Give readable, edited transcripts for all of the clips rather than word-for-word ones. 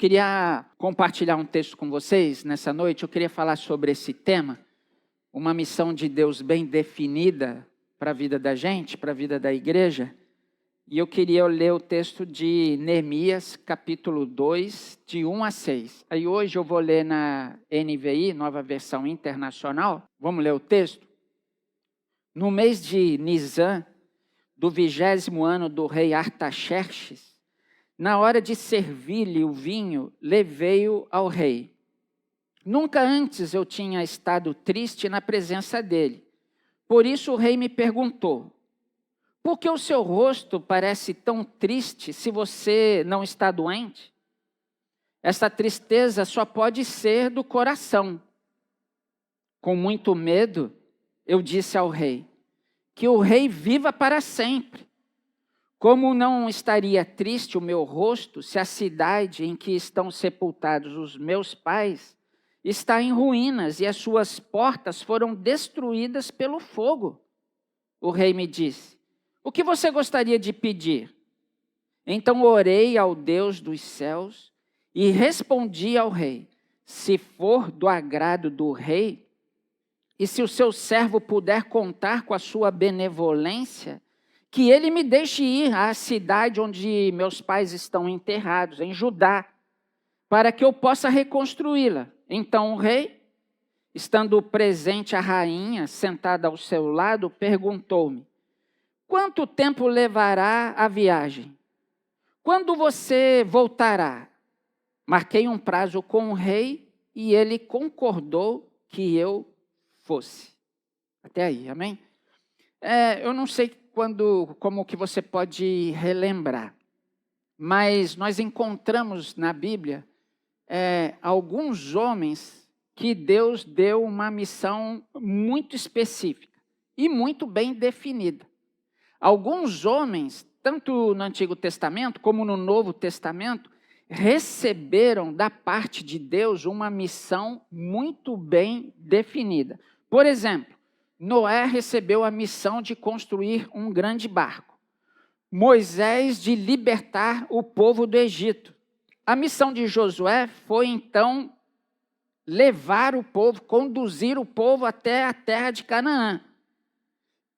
queria compartilhar um texto com vocês nessa noite. Eu queria falar sobre esse tema, uma missão de Deus bem definida para a vida da gente, para a vida da igreja. E eu queria ler o texto de Neemias, capítulo 2, de 1 a 6. Aí hoje eu vou ler na NVI, Nova Versão Internacional. Vamos ler o texto? No mês de Nisan, do 20º ano do rei Artaxerxes, na hora de servir-lhe o vinho, levei-o ao rei. Nunca antes eu tinha estado triste na presença dele. Por isso o rei me perguntou: por que o seu rosto parece tão triste se você não está doente? Essa tristeza só pode ser do coração. Com muito medo, eu disse ao rei: que o rei viva para sempre. Como não estaria triste o meu rosto se a cidade em que estão sepultados os meus pais está em ruínas e as suas portas foram destruídas pelo fogo? O rei me disse: o que você gostaria de pedir? Então orei ao Deus dos céus e respondi ao rei: se for do agrado do rei, e se o seu servo puder contar com a sua benevolência, que ele me deixe ir à cidade onde meus pais estão enterrados, em Judá, para que eu possa reconstruí-la. Então o rei, estando presente a rainha, sentada ao seu lado, perguntou-me: quanto tempo levará a viagem? Quando você voltará? Marquei um prazo com o rei e ele concordou que eu fosse. Até aí, amém? Eu não sei como que você pode relembrar, mas nós encontramos na Bíblia alguns homens que Deus deu uma missão muito específica e muito bem definida. Alguns homens, tanto no Antigo Testamento como no Novo Testamento, receberam da parte de Deus uma missão muito bem definida. Por exemplo, Noé recebeu a missão de construir um grande barco. Moisés de libertar o povo do Egito. A missão de Josué foi, então, levar o povo, conduzir o povo até a terra de Canaã.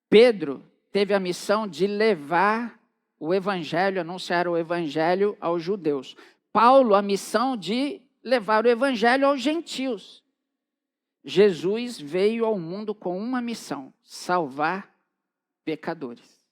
Pedro teve a missão de levar o evangelho, anunciar o evangelho aos judeus. Paulo, a missão de levar o evangelho aos gentios. Jesus veio ao mundo com uma missão: salvar pecadores.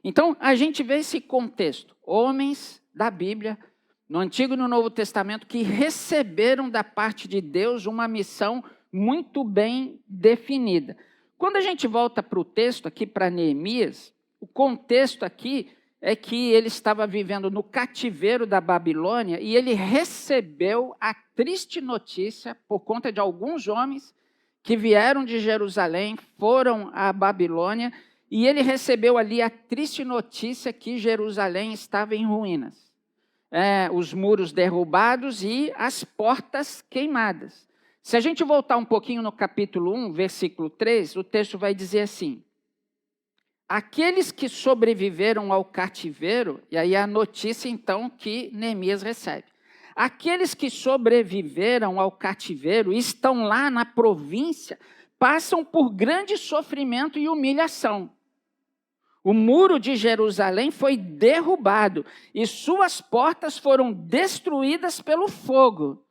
Então, a gente vê esse contexto. Homens da Bíblia, no Antigo e no Novo Testamento, que receberam da parte de Deus uma missão muito bem definida. Quando a gente volta para o texto aqui, para Neemias, o contexto aqui é que ele estava vivendo no cativeiro da Babilônia e ele recebeu a triste notícia por conta de alguns homens que vieram de Jerusalém, foram à Babilônia, e ele recebeu ali a triste notícia que Jerusalém estava em ruínas. Os muros derrubados e as portas queimadas. Se a gente voltar um pouquinho no capítulo 1, versículo 3, o texto vai dizer assim: aqueles que sobreviveram ao cativeiro, e aí a notícia então que Neemias recebe. Aqueles que sobreviveram ao cativeiro, estão lá na província, passam por grande sofrimento e humilhação. O muro de Jerusalém foi derrubado e suas portas foram destruídas pelo fogo.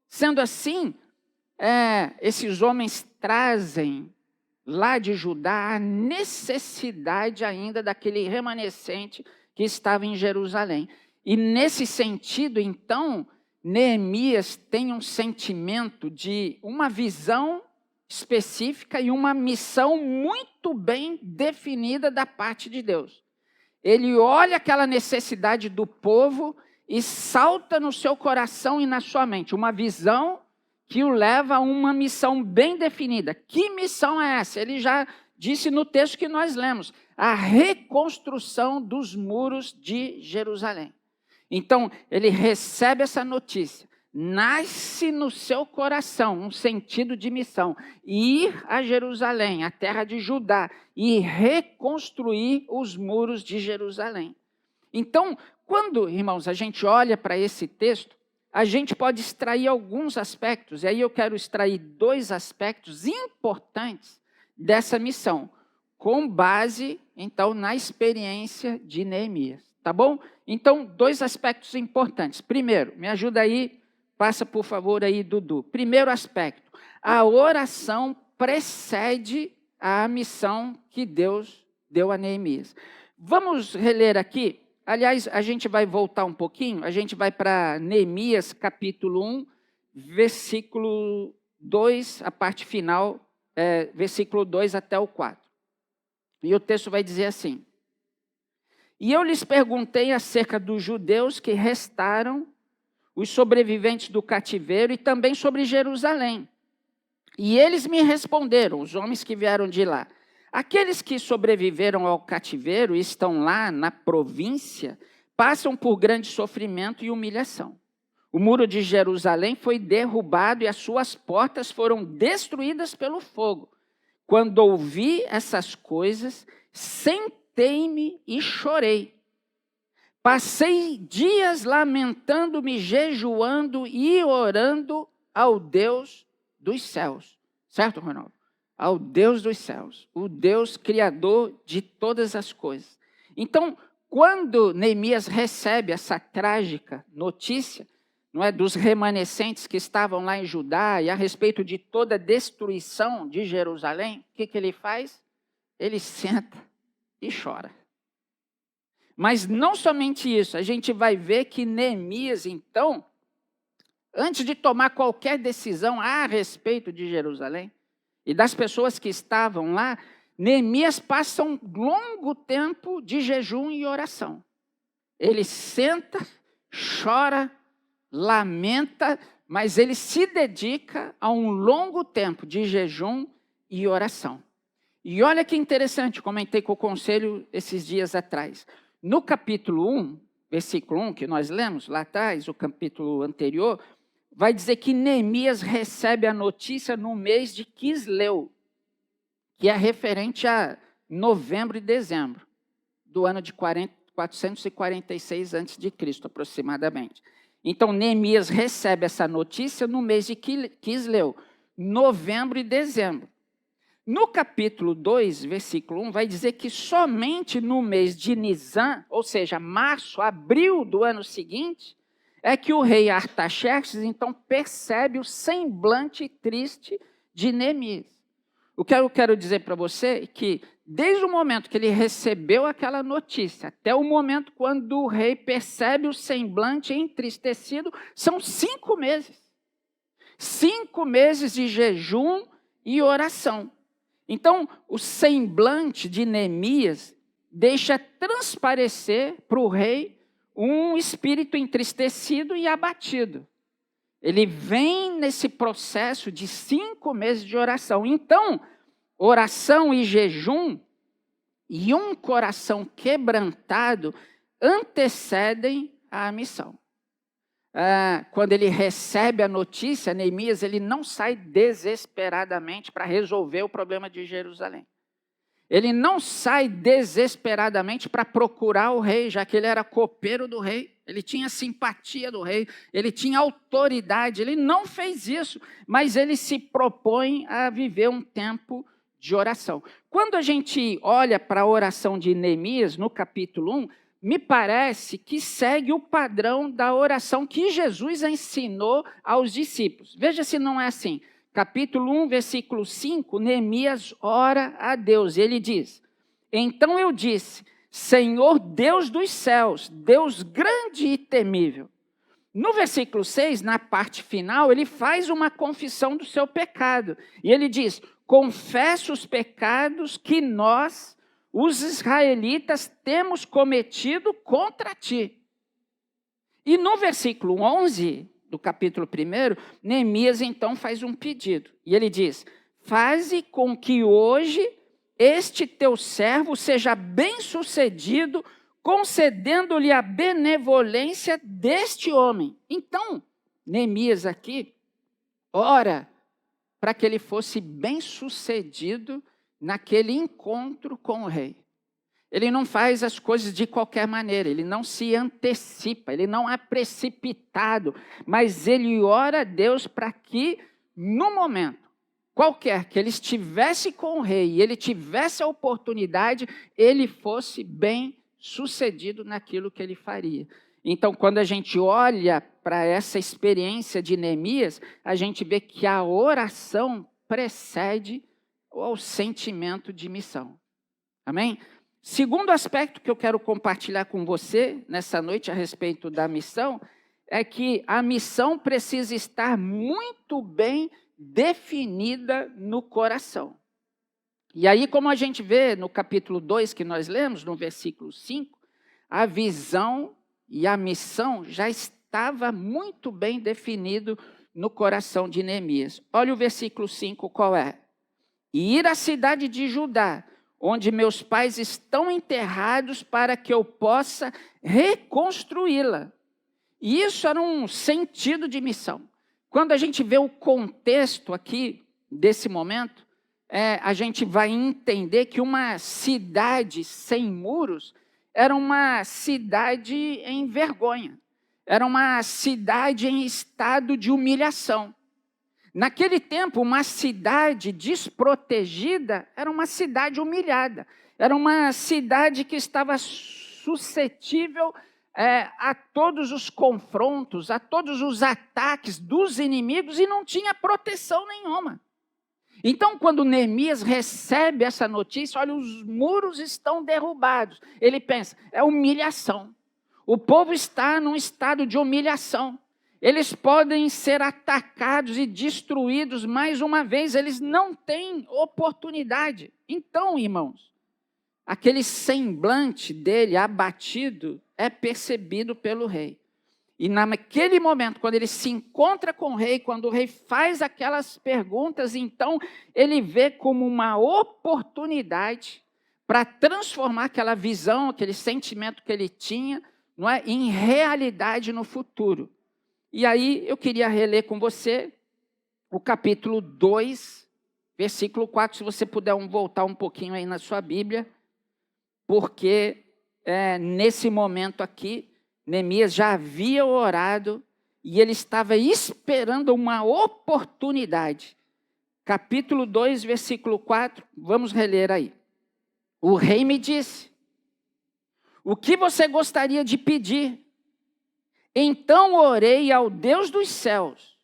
Sendo assim, esses homens trazem lá de Judá a necessidade ainda daquele remanescente que estava em Jerusalém. E nesse sentido, então, Neemias tem um sentimento de uma visão específica e uma missão muito bem definida da parte de Deus. Ele olha aquela necessidade do povo e salta no seu coração e na sua mente uma visão que o leva a uma missão bem definida. Que missão é essa? Ele já disse no texto que nós lemos: a reconstrução dos muros de Jerusalém. Então, ele recebe essa notícia, nasce no seu coração um sentido de missão: ir a Jerusalém, a terra de Judá, e reconstruir os muros de Jerusalém. Então, quando, irmãos, a gente olha para esse texto, a gente pode extrair alguns aspectos, e aí eu quero extrair 2 aspectos importantes dessa missão, com base, então, na experiência de Neemias, tá bom? Então, 2 aspectos importantes. Primeiro, me ajuda aí, passa por favor aí, Dudu. Primeiro aspecto, a oração precede a missão que Deus deu a Neemias. Vamos reler aqui. Aliás, a gente vai voltar um pouquinho, a gente vai para Neemias capítulo 1, versículo 2, a parte final, versículo 2 até o 4. E o texto vai dizer assim: E eu lhes perguntei acerca dos judeus que restaram, os sobreviventes do cativeiro, e também sobre Jerusalém. E eles me responderam, os homens que vieram de lá: aqueles que sobreviveram ao cativeiro e estão lá na província, passam por grande sofrimento e humilhação. O muro de Jerusalém foi derrubado e as suas portas foram destruídas pelo fogo. Quando ouvi essas coisas, sentei-me e chorei. Passei dias lamentando-me, jejuando e orando ao Deus dos céus. Certo, Ronaldo? Ao Deus dos céus, o Deus criador de todas as coisas. Então, quando Neemias recebe essa trágica notícia, não é, dos remanescentes que estavam lá em Judá e a respeito de toda a destruição de Jerusalém, o que ele faz? Ele senta e chora. Mas não somente isso, a gente vai ver que Neemias, então, antes de tomar qualquer decisão a respeito de Jerusalém e das pessoas que estavam lá, Neemias passa um longo tempo de jejum e oração. Ele senta, chora, lamenta, mas ele se dedica a um longo tempo de jejum e oração. E olha que interessante, comentei com o conselho esses dias atrás. No capítulo 1, versículo 1, que nós lemos lá atrás, o capítulo anterior, vai dizer que Neemias recebe a notícia no mês de Quisleu, que é referente a novembro e dezembro do ano de 446 a.C., aproximadamente. Então, Neemias recebe essa notícia no mês de Quisleu, novembro e dezembro. No capítulo 2, versículo 1, vai dizer que somente no mês de Nisan, ou seja, março, abril do ano seguinte, é que o rei Artaxerxes, então, percebe o semblante triste de Neemias. O que eu quero dizer para você é que, desde o momento que ele recebeu aquela notícia, até o momento quando o rei percebe o semblante entristecido, são 5 meses. 5 meses de jejum e oração. Então, o semblante de Neemias deixa transparecer para o rei um espírito entristecido e abatido. Ele vem nesse processo de 5 meses de oração. Então, oração e jejum e um coração quebrantado antecedem a missão. Quando ele recebe a notícia, Neemias, ele não sai desesperadamente para resolver o problema de Jerusalém. Ele não sai desesperadamente para procurar o rei, já que ele era copeiro do rei, ele tinha simpatia do rei, ele tinha autoridade, ele não fez isso, mas ele se propõe a viver um tempo de oração. Quando a gente olha para a oração de Neemias, no capítulo 1, me parece que segue o padrão da oração que Jesus ensinou aos discípulos. Veja se não é assim. Capítulo 1, versículo 5, Neemias ora a Deus. Ele diz: então eu disse, Senhor Deus dos céus, Deus grande e temível. No versículo 6, na parte final, ele faz uma confissão do seu pecado. E ele diz: confesso os pecados que nós, os israelitas, temos cometido contra ti. E no versículo 11 do capítulo 1, Neemias então faz um pedido. E ele diz: faze com que hoje este teu servo seja bem-sucedido, concedendo-lhe a benevolência deste homem. Então, Neemias aqui ora para que ele fosse bem-sucedido naquele encontro com o rei. Ele não faz as coisas de qualquer maneira, ele não se antecipa, ele não é precipitado, mas ele ora a Deus para que, no momento qualquer que ele estivesse com o rei e ele tivesse a oportunidade, ele fosse bem sucedido naquilo que ele faria. Então, quando a gente olha para essa experiência de Neemias, a gente vê que a oração precede o sentimento de missão. Amém? Segundo aspecto que eu quero compartilhar com você nessa noite a respeito da missão, é que a missão precisa estar muito bem definida no coração. E aí, como a gente vê no capítulo 2 que nós lemos, no versículo 5, a visão e a missão já estava muito bem definido no coração de Neemias. Olha o versículo 5, qual é? E ir à cidade de Judá, onde meus pais estão enterrados, para que eu possa reconstruí-la. E isso era um sentido de missão. Quando a gente vê o contexto aqui desse momento, a gente vai entender que uma cidade sem muros era uma cidade em vergonha. Era uma cidade em estado de humilhação. Naquele tempo, uma cidade desprotegida era uma cidade humilhada. Era uma cidade que estava suscetível a todos os confrontos, a todos os ataques dos inimigos e não tinha proteção nenhuma. Então, quando Neemias recebe essa notícia, olha, os muros estão derrubados. Ele pensa, é humilhação. O povo está num estado de humilhação. Eles podem ser atacados e destruídos mais uma vez, eles não têm oportunidade. Então, irmãos, aquele semblante dele abatido é percebido pelo rei. E naquele momento, quando ele se encontra com o rei, quando o rei faz aquelas perguntas, então ele vê como uma oportunidade para transformar aquela visão, aquele sentimento que ele tinha, não é, em realidade no futuro. E aí eu queria reler com você o capítulo 2, versículo 4, se você puder voltar um pouquinho aí na sua Bíblia, porque nesse momento aqui, Neemias já havia orado e ele estava esperando uma oportunidade. Capítulo 2, versículo 4, vamos reler aí. O rei me disse, o que você gostaria de pedir? Então orei ao Deus dos céus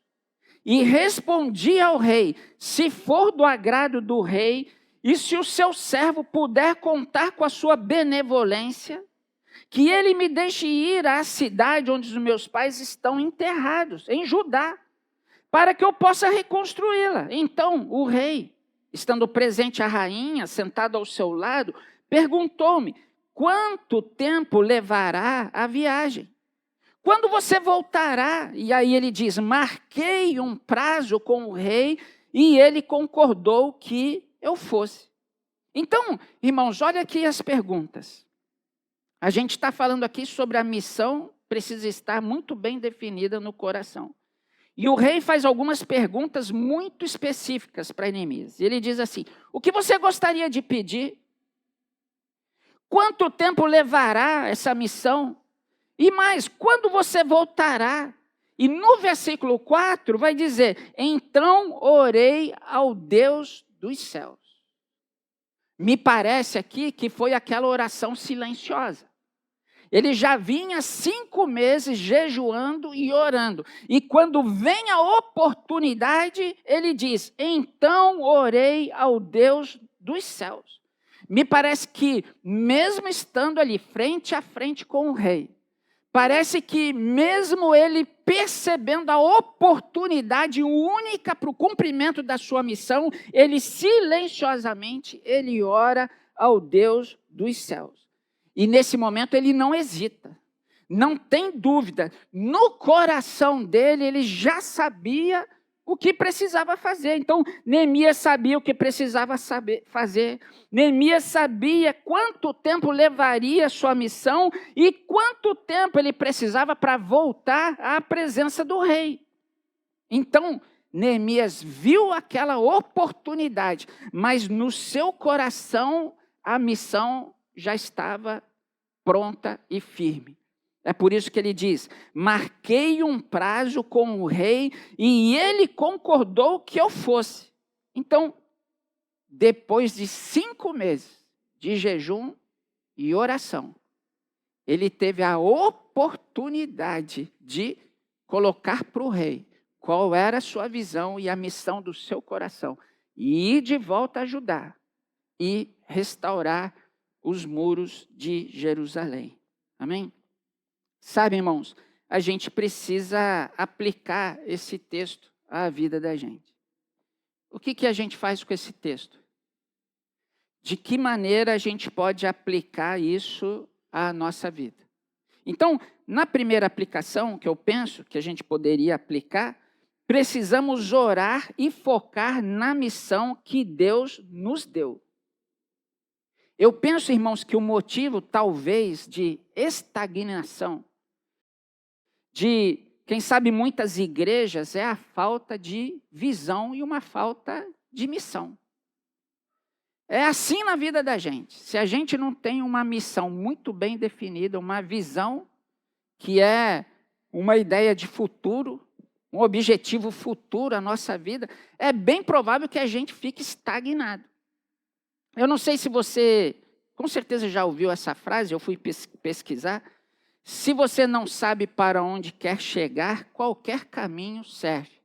e respondi ao rei, se for do agrado do rei e se o seu servo puder contar com a sua benevolência, que ele me deixe ir à cidade onde os meus pais estão enterrados, em Judá, para que eu possa reconstruí-la. Então o rei, estando presente a rainha, sentada ao seu lado, perguntou-me, quanto tempo levará a viagem? Quando você voltará? E aí ele diz, marquei um prazo com o rei e ele concordou que eu fosse. Então, irmãos, olha aqui as perguntas. A gente está falando aqui sobre a missão, precisa estar muito bem definida no coração. E o rei faz algumas perguntas muito específicas para Neemias. Ele diz assim, o que você gostaria de pedir? Quanto tempo levará essa missão? E mais, quando você voltará? E no versículo 4 vai dizer, então orei ao Deus dos céus. Me parece aqui que foi aquela oração silenciosa. Ele já vinha 5 meses jejuando e orando. E quando vem a oportunidade, ele diz, então orei ao Deus dos céus. Me parece que mesmo estando ali frente a frente com o rei, parece que mesmo ele percebendo a oportunidade única para o cumprimento da sua missão, ele silenciosamente, ele ora ao Deus dos céus. E nesse momento ele não hesita, não tem dúvida. No coração dele, ele já sabia o que precisava fazer. Então, Neemias sabia o que precisava fazer. Neemias sabia quanto tempo levaria a sua missão e quanto tempo ele precisava para voltar à presença do rei. Então, Neemias viu aquela oportunidade, mas no seu coração a missão já estava pronta e firme. É por isso que ele diz: marquei um prazo com o rei e ele concordou que eu fosse. Então, depois de 5 meses de jejum e oração, ele teve a oportunidade de colocar para o rei qual era a sua visão e a missão do seu coração. E ir de volta a Judá e restaurar os muros de Jerusalém. Amém? Sabe, irmãos, a gente precisa aplicar esse texto à vida da gente. O que a gente faz com esse texto? De que maneira a gente pode aplicar isso à nossa vida? Então, na primeira aplicação que eu penso que a gente poderia aplicar, precisamos orar e focar na missão que Deus nos deu. Eu penso, irmãos, que o motivo, talvez, de estagnação, de, quem sabe, muitas igrejas, é a falta de visão e uma falta de missão. É assim na vida da gente. Se a gente não tem uma missão muito bem definida, uma visão que é uma ideia de futuro, um objetivo futuro à nossa vida, é bem provável que a gente fique estagnado. Eu não sei se você, com certeza já ouviu essa frase, eu fui pesquisar. Se você não sabe para onde quer chegar, qualquer caminho serve.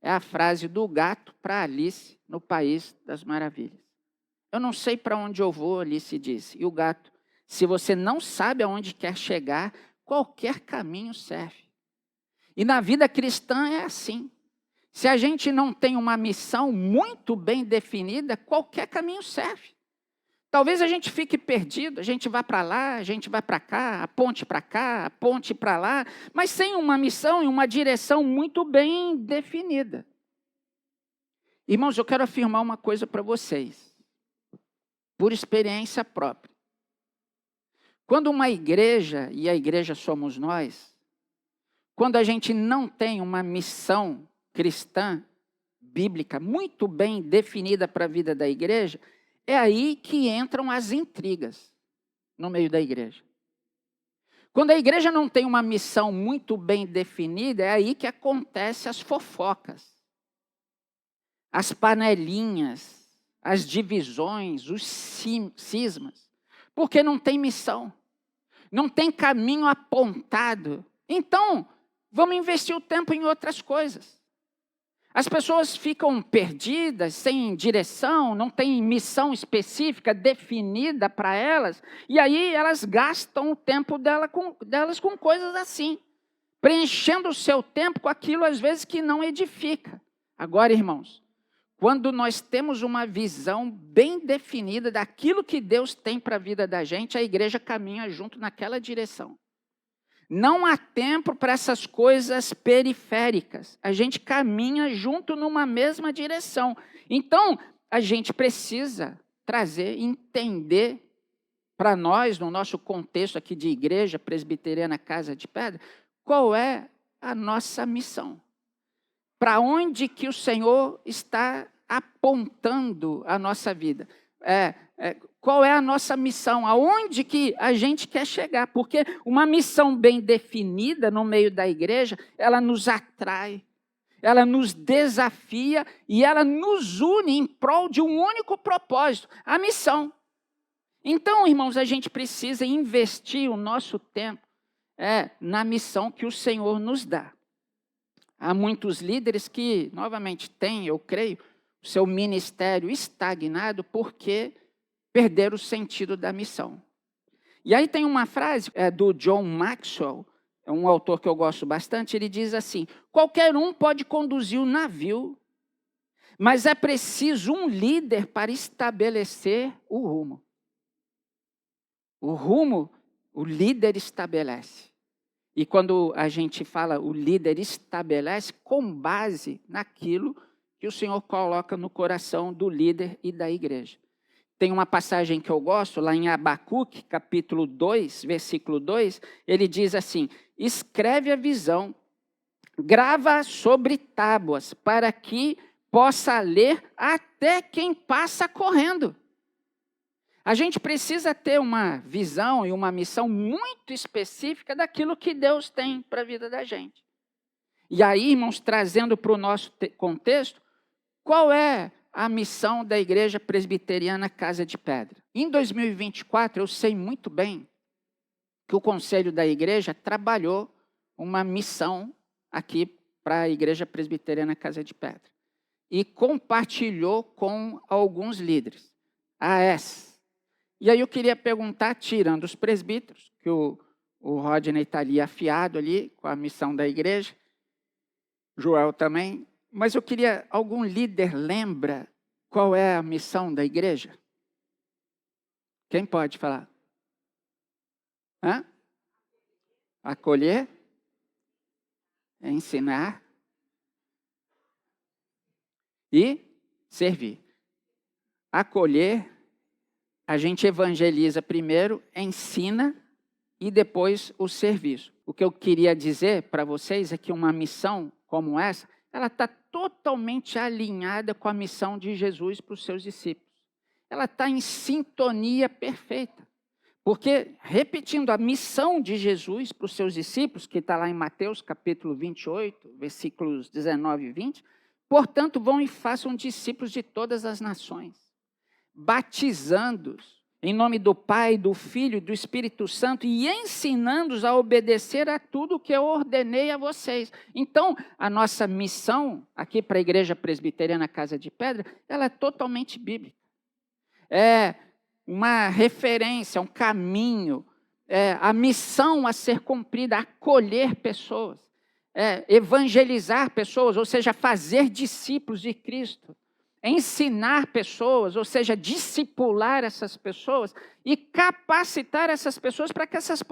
É a frase do gato para Alice no País das Maravilhas. Eu não sei para onde eu vou, Alice disse. E o gato: se você não sabe aonde quer chegar, qualquer caminho serve. E na vida cristã é assim. Se a gente não tem uma missão muito bem definida, qualquer caminho serve. Talvez a gente fique perdido, a gente vá para lá, a gente vai para cá, a ponte para lá, mas sem uma missão e uma direção muito bem definida. Irmãos, eu quero afirmar uma coisa para vocês, por experiência própria. Quando uma igreja, e a igreja somos nós, quando a gente não tem uma missão cristã, bíblica, muito bem definida para a vida da igreja, é aí que entram as intrigas no meio da igreja. Quando a igreja não tem uma missão muito bem definida, é aí que acontecem as fofocas, as panelinhas, as divisões, os cismas, porque não tem missão, não tem caminho apontado. Então, vamos investir o tempo em outras coisas. As pessoas ficam perdidas, sem direção, não tem missão específica definida para elas, e aí elas gastam o tempo delas com coisas assim, preenchendo o seu tempo com aquilo, às vezes, que não edifica. Agora, irmãos, quando nós temos uma visão bem definida daquilo que Deus tem para a vida da gente, a igreja caminha junto naquela direção. Não há tempo para essas coisas periféricas. A gente caminha junto numa mesma direção. Então, a gente precisa trazer, entender para nós, no nosso contexto aqui de igreja presbiteriana Casa de Pedra, qual é a nossa missão. Para onde que o Senhor está apontando a nossa vida. Qual é a nossa missão? Aonde que a gente quer chegar? Porque uma missão bem definida no meio da igreja, ela nos atrai, ela nos desafia e ela nos une em prol de um único propósito, a missão. Então, irmãos, a gente precisa investir o nosso tempo na missão que o Senhor nos dá. Há muitos líderes que, novamente, têm, eu creio, o seu ministério estagnado porque perderam o sentido da missão. E aí tem uma frase do John Maxwell, é um autor que eu gosto bastante, ele diz assim: qualquer um pode conduzir o navio, mas é preciso um líder para estabelecer o rumo. O rumo, o líder estabelece. E quando a gente fala o líder estabelece com base naquilo que o Senhor coloca no coração do líder e da igreja. Tem uma passagem que eu gosto, lá em Abacuque, capítulo 2, versículo 2, ele diz assim: escreve a visão, grava sobre tábuas, para que possa ler até quem passa correndo. A gente precisa ter uma visão e uma missão muito específica daquilo que Deus tem para a vida da gente. E aí, irmãos, trazendo para o nosso contexto, qual é a missão da Igreja Presbiteriana Casa de Pedra? Em 2024, eu sei muito bem que o Conselho da Igreja trabalhou uma missão aqui para a Igreja Presbiteriana Casa de Pedra. E compartilhou com alguns líderes. E aí eu queria perguntar, tirando os presbíteros, que o Rodney está ali afiado ali com a missão da igreja, Joel também, mas eu queria, algum líder lembra qual é a missão da igreja? Quem pode falar? Acolher, ensinar e servir. Acolher, a gente evangeliza primeiro, ensina e depois o serviço. O que eu queria dizer para vocês é que uma missão como essa, ela está totalmente alinhada com a missão de Jesus para os seus discípulos. Ela está em sintonia perfeita. Porque, repetindo, a missão de Jesus para os seus discípulos, que está lá em Mateus capítulo 28, versículos 19 e 20, portanto, vão e façam discípulos de todas as nações, batizando-os em nome do Pai, do Filho e do Espírito Santo e ensinando-os a obedecer a tudo o que eu ordenei a vocês. Então, a nossa missão aqui para a Igreja Presbiteriana Casa de Pedra, ela é totalmente bíblica. É uma referência, um caminho, a missão a ser cumprida, acolher pessoas, evangelizar pessoas, ou seja, fazer discípulos de Cristo. Ensinar pessoas, ou seja, discipular essas pessoas e capacitar essas pessoas para que essas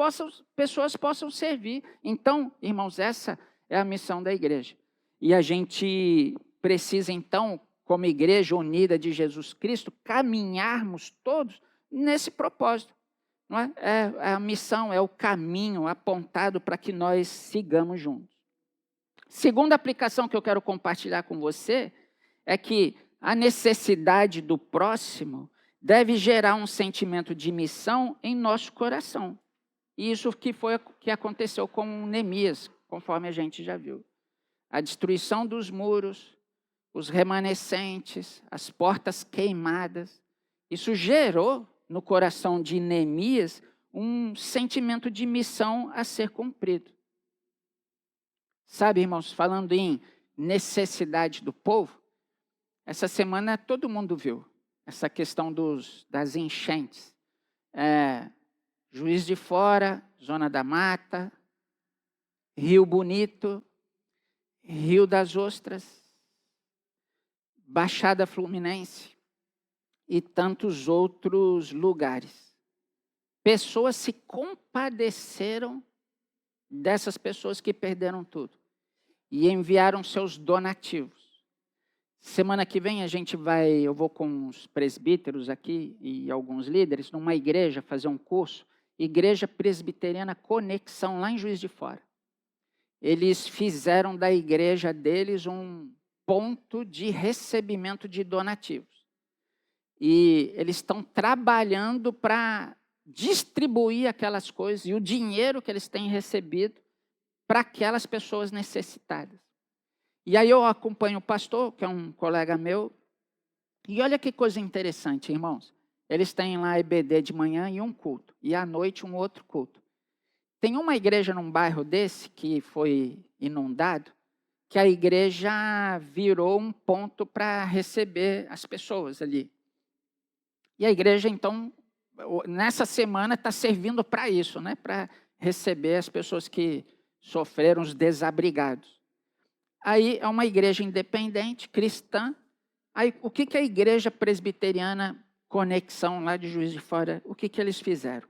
pessoas possam servir. Então, irmãos, essa é a missão da igreja. E a gente precisa, então, como igreja unida de Jesus Cristo, caminharmos todos nesse propósito. Não é? É a missão, é o caminho apontado para que nós sigamos juntos. Segunda aplicação que eu quero compartilhar com você é que a necessidade do próximo deve gerar um sentimento de missão em nosso coração. E isso que foi o que aconteceu com Neemias, conforme a gente já viu. A destruição dos muros, os remanescentes, as portas queimadas. Isso gerou no coração de Neemias um sentimento de missão a ser cumprido. Sabe, irmãos, falando em necessidade do povo, essa semana todo mundo viu essa questão das enchentes. Juiz de Fora, Zona da Mata, Rio Bonito, Rio das Ostras, Baixada Fluminense e tantos outros lugares. Pessoas se compadeceram dessas pessoas que perderam tudo e enviaram seus donativos. Semana que vem eu vou com os presbíteros aqui e alguns líderes numa igreja fazer um curso, Igreja Presbiteriana Conexão, lá em Juiz de Fora. Eles fizeram da igreja deles um ponto de recebimento de donativos. E eles estão trabalhando para distribuir aquelas coisas e o dinheiro que eles têm recebido para aquelas pessoas necessitadas. E aí eu acompanho o pastor, que é um colega meu, e olha que coisa interessante, irmãos. Eles têm lá EBD de manhã e um culto, e à noite um outro culto. Tem uma igreja num bairro desse, que foi inundado, que a igreja virou um ponto para receber as pessoas ali. E a igreja, então, nessa semana está servindo para isso, né? Para receber as pessoas que sofreram, os desabrigados. Aí é uma igreja independente, cristã. Aí o que a Igreja Presbiteriana Conexão, lá de Juiz de Fora, o que eles fizeram?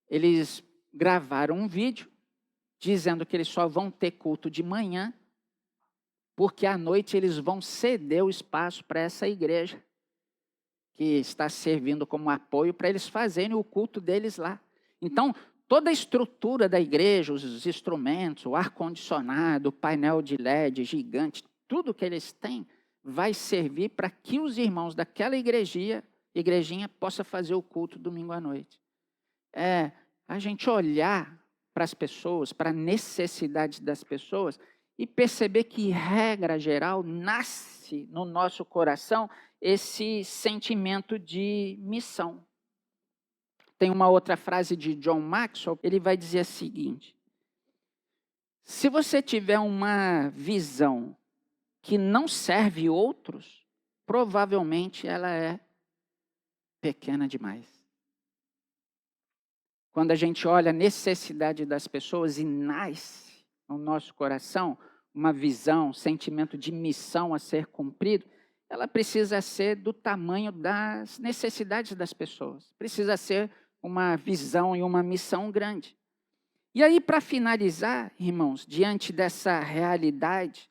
Eles gravaram um vídeo dizendo que eles só vão ter culto de manhã, porque à noite eles vão ceder o espaço para essa igreja, que está servindo como apoio para eles fazerem o culto deles lá. Então, toda a estrutura da igreja, os instrumentos, o ar-condicionado, o painel de LED gigante, tudo que eles têm vai servir para que os irmãos daquela igrejinha igrejinha, possa fazer o culto domingo à noite. É a gente olhar para as pessoas, para a necessidade das pessoas e perceber que, regra geral, nasce no nosso coração esse sentimento de missão. Tem uma outra frase de John Maxwell, ele vai dizer o seguinte: se você tiver uma visão que não serve outros, provavelmente ela é pequena demais. Quando a gente olha a necessidade das pessoas e nasce no nosso coração uma visão, um sentimento de missão a ser cumprido, ela precisa ser do tamanho das necessidades das pessoas. Precisa ser uma visão e uma missão grande. E aí, para finalizar, irmãos, diante dessa realidade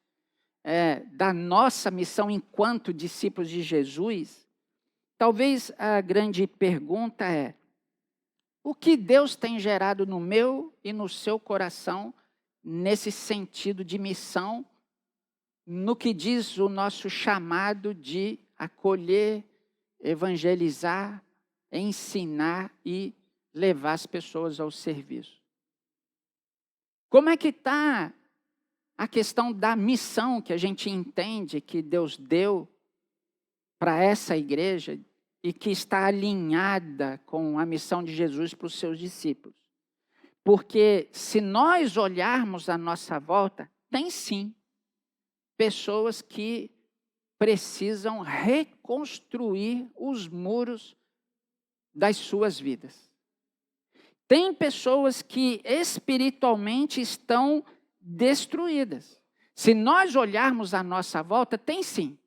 da nossa missão enquanto discípulos de Jesus, talvez a grande pergunta é: o que Deus tem gerado no meu e no seu coração nesse sentido de missão, no que diz o nosso chamado de acolher, evangelizar, ensinar e levar as pessoas ao serviço? Como é que está a questão da missão que a gente entende que Deus deu para essa igreja e que está alinhada com a missão de Jesus para os seus discípulos? Porque se nós olharmos à nossa volta, tem sim pessoas que precisam reconstruir os muros das suas vidas. Tem pessoas que espiritualmente estão destruídas. Se nós olharmos à nossa volta, tem sim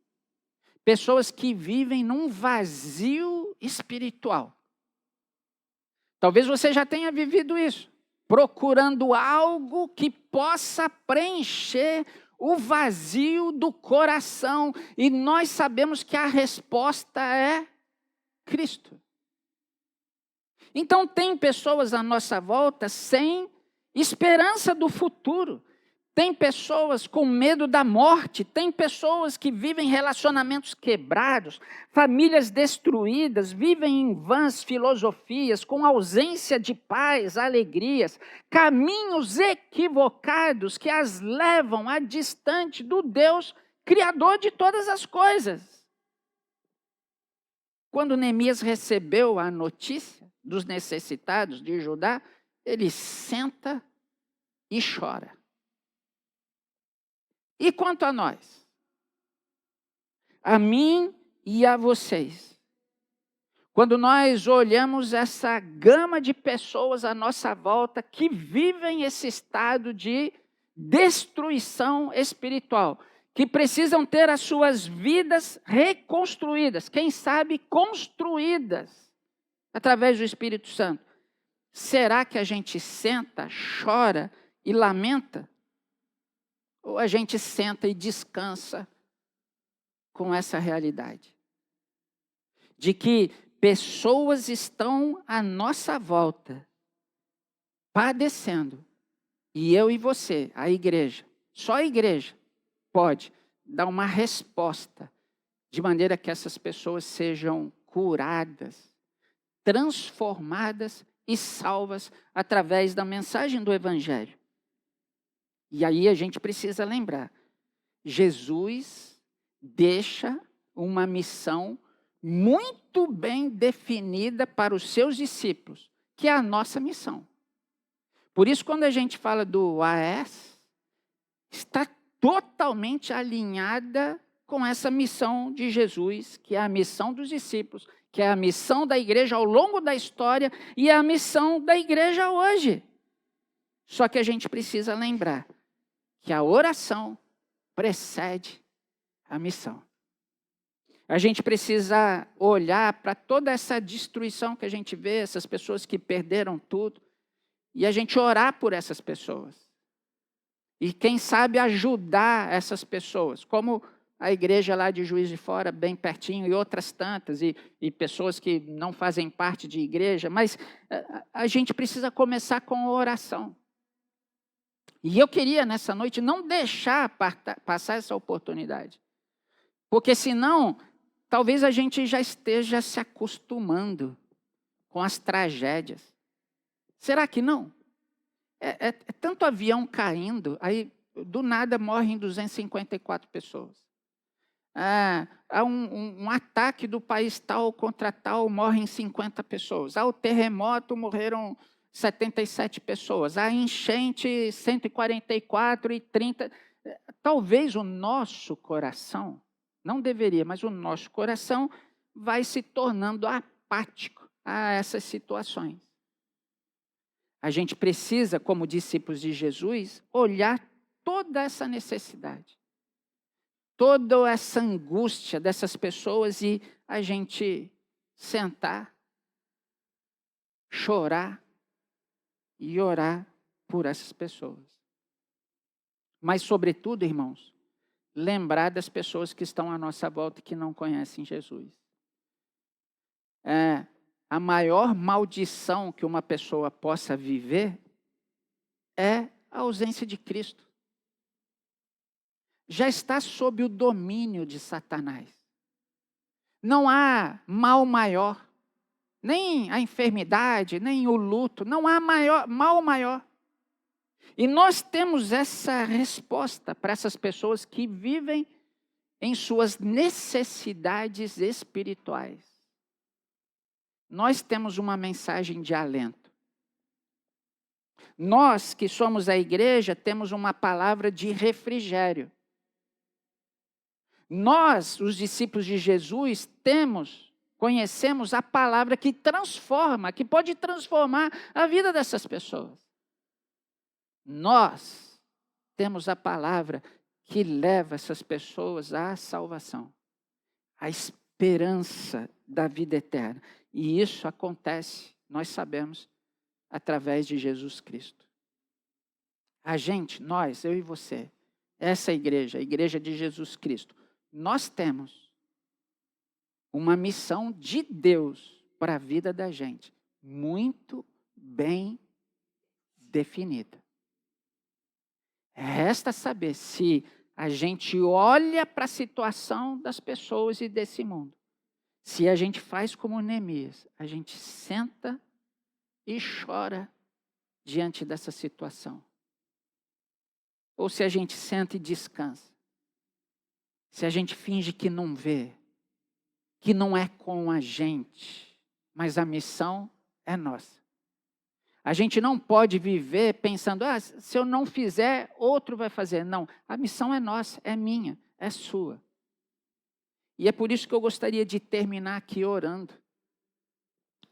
pessoas que vivem num vazio espiritual. Talvez você já tenha vivido isso, procurando algo que possa preencher o vazio do coração. E nós sabemos que a resposta é Cristo. Então, tem pessoas à nossa volta sem esperança do futuro. Tem pessoas com medo da morte. Tem pessoas que vivem relacionamentos quebrados, famílias destruídas, vivem em vãs filosofias, com ausência de paz, alegrias, caminhos equivocados que as levam a distante do Deus Criador de todas as coisas. Quando Neemias recebeu a notícia dos necessitados de Judá, ele senta e chora. E quanto a nós? A mim e a vocês. Quando nós olhamos essa gama de pessoas à nossa volta que vivem esse estado de destruição espiritual, que precisam ter as suas vidas reconstruídas, quem sabe construídas através do Espírito Santo. Será que a gente senta, chora e lamenta? Ou a gente senta e descansa com essa realidade? De que pessoas estão à nossa volta, padecendo, e eu e você, a igreja, só a igreja, pode dar uma resposta, de maneira que essas pessoas sejam curadas, transformadas e salvas através da mensagem do Evangelho. E aí a gente precisa lembrar, Jesus deixa uma missão muito bem definida para os seus discípulos, que é a nossa missão. Por isso, quando a gente fala do AES, está totalmente alinhada com essa missão de Jesus, que é a missão dos discípulos, que é a missão da igreja ao longo da história e é a missão da igreja hoje. Só que a gente precisa lembrar que a oração precede a missão. A gente precisa olhar para toda essa destruição que a gente vê, essas pessoas que perderam tudo, e a gente orar por essas pessoas. E quem sabe ajudar essas pessoas, como a igreja lá de Juiz de Fora, bem pertinho, e outras tantas, e pessoas que não fazem parte de igreja, mas a gente precisa começar com a oração. E eu queria, nessa noite, não deixar passar essa oportunidade. Porque senão, Talvez a gente já esteja se acostumando com as tragédias. Será que não? É tanto avião caindo, aí do nada morrem 254 pessoas. Há um ataque do país tal contra tal, morrem 50 pessoas. Há o terremoto, morreram 77 pessoas. Há enchente, 144 e 30. Talvez o nosso coração, não deveria, mas o nosso coração vai se tornando apático a essas situações. A gente precisa, como discípulos de Jesus, olhar toda essa necessidade, toda essa angústia dessas pessoas e a gente sentar, chorar e orar por essas pessoas. Mas, sobretudo, irmãos, lembrar das pessoas que estão à nossa volta e que não conhecem Jesus. A maior maldição que uma pessoa possa viver é a ausência de Cristo. Já está sob o domínio de Satanás. Não há mal maior, nem a enfermidade, nem o luto, não há mal maior. E nós temos essa resposta para essas pessoas que vivem em suas necessidades espirituais. Nós temos uma mensagem de alento. Nós que somos a igreja temos uma palavra de refrigério. Nós, os discípulos de Jesus, conhecemos a palavra que transforma, que pode transformar a vida dessas pessoas. Nós temos a palavra que leva essas pessoas à salvação, à esperança da vida eterna. E isso acontece, nós sabemos, através de Jesus Cristo. A gente, nós, eu e você, essa igreja, a igreja de Jesus Cristo, nós temos uma missão de Deus para a vida da gente, muito bem definida. Resta saber se a gente olha para a situação das pessoas e desse mundo. Se a gente faz como Neemias, a gente senta e chora diante dessa situação. Ou se a gente senta e descansa. Se a gente finge que não vê, que não é com a gente, mas a missão é nossa. A gente não pode viver pensando, se eu não fizer, outro vai fazer. Não, a missão é nossa, é minha, é sua. E é por isso que eu gostaria de terminar aqui orando.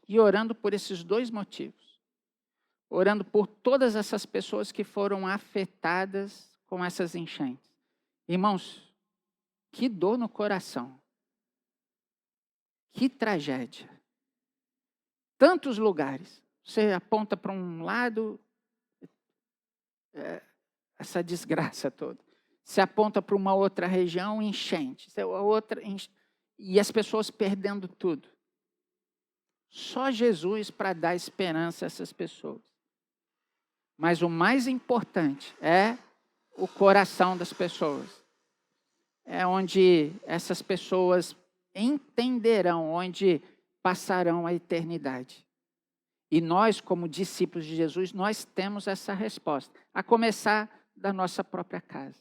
E orando por esses dois motivos. Orando por todas essas pessoas que foram afetadas com essas enchentes. Irmãos, que dor no coração. Que tragédia. Tantos lugares. Você aponta para um lado, essa desgraça toda. Você aponta para uma outra região, enchente. E as pessoas perdendo tudo. Só Jesus para dar esperança a essas pessoas. Mas o mais importante é o coração das pessoas. É onde essas pessoas entenderão, onde passarão a eternidade. E nós, como discípulos de Jesus, nós temos essa resposta, a começar da nossa própria casa.